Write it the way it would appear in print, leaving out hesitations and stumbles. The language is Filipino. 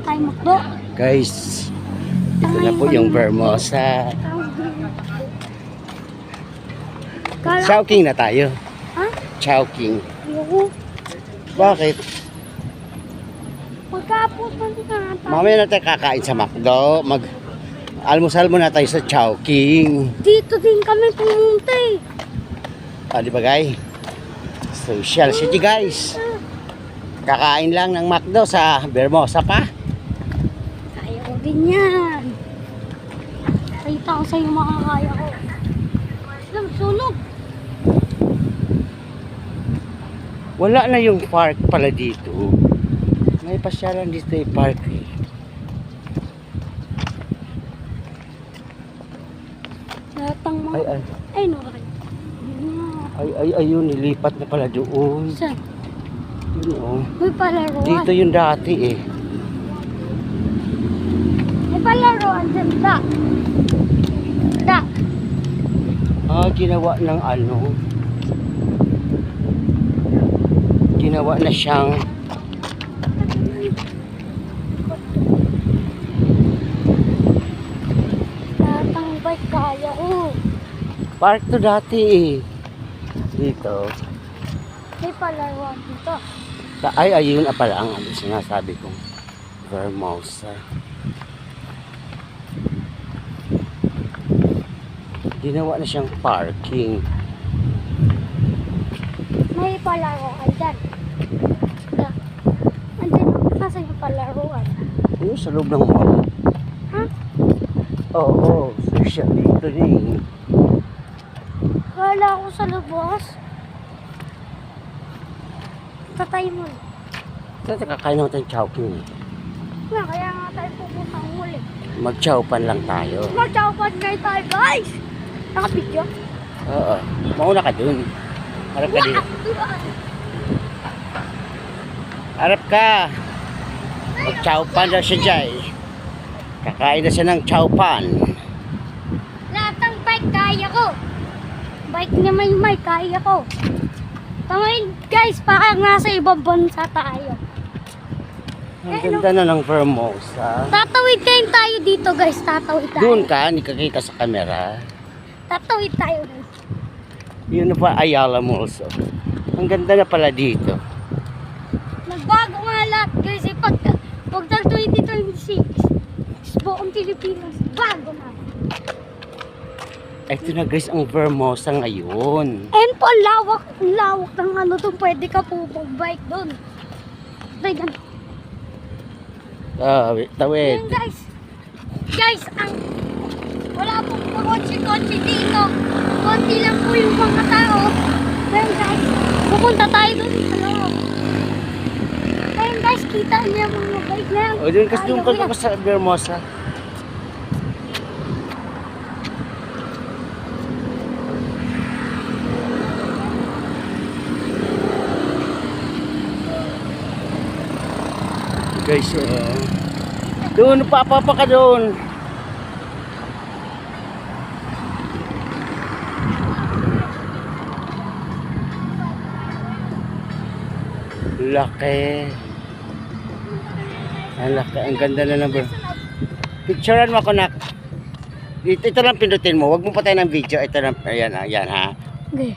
tayo makdo. Guys, ito na po yung Vermosa. Chowking na tayo. Ha? Chowking. Ayoko. Bakit? Magkaputan na tayo. Mamaya na tayo kakain sa McDo. Almusal muna tayo sa Chowking. Dito din kami pumunta eh. Di ba guys? Social City guys. Kakain lang ng McDo sa Vermosa pa. Kaya ko din yan. Salita ko sa'yo makakaya ko. Sunog. Wala na yung park pala dito. May pasyalan dito yung park eh. Latang mga... Ay, Ay, no. ayun, nilipat na pala doon. Saan? Yun oh. May palaruan. Dito yung dati eh. May palaruan dyan. Da. Ginawa ng ano. Ginawa na siyang Latang bike kaya ko. park to dati eh. Dito. May palaruan dito. Ayun na pala ang ano sinasabi kong Vermosa. Ginawa na siyang parking. May palaruan dyan. Da. Andyan yung nasa yung palaruan. Ano sa loob ng mall? Ha? Oo, social dito eh. Wala ako sa labas. Tatay mo. Dati kakain naman tayong Chowking eh. Kaya nga tayo pupunta ang huli. Mag-chowpan lang tayo. Mag-chowpan kayo tayo guys. Nakapidyo? Oo. Mauna ka dun. Harap ka dito. Harap ka. Mag-chowpan daw siya dyan. Kakain na siya ng chowpan. Lahat ng bike kaya ko. Bike niya may kaya ko. Tangayin guys, parang nasa ibang bansa tayo. Ang ganda na ng Vermosa. Tatawid kayo tayo dito guys. Tatawid tayo. Doon ka, hindi ka kita sa camera. Tatawid tayo guys. Yun na pa Ayala Malls. Ang ganda na pala dito. Nagbago nga lahat guys. Pag 2026, buong Pilipinas, bago na. Ito na guys ang Vermosa ngayon. And po, lawak ng ano doon. Pwede ka po mag-bike doon. Tayo ganun. Tawid. Ayan guys. Guys, wala pong kotse-kotse dito. Konti lang po yung mga tao. Ayan guys, pupunta tayo doon sa loob. Ayan guys, kita niya mga bike na yan. O doon kasi doon ka sa Vermosa. Guys, doon papa ka doon. Laki. Ang laki, ang ganda na ng picturean mo ako nak. Ito lang pindutin mo, wag mo patay ng video. Ito lang, ayan ha. Okay.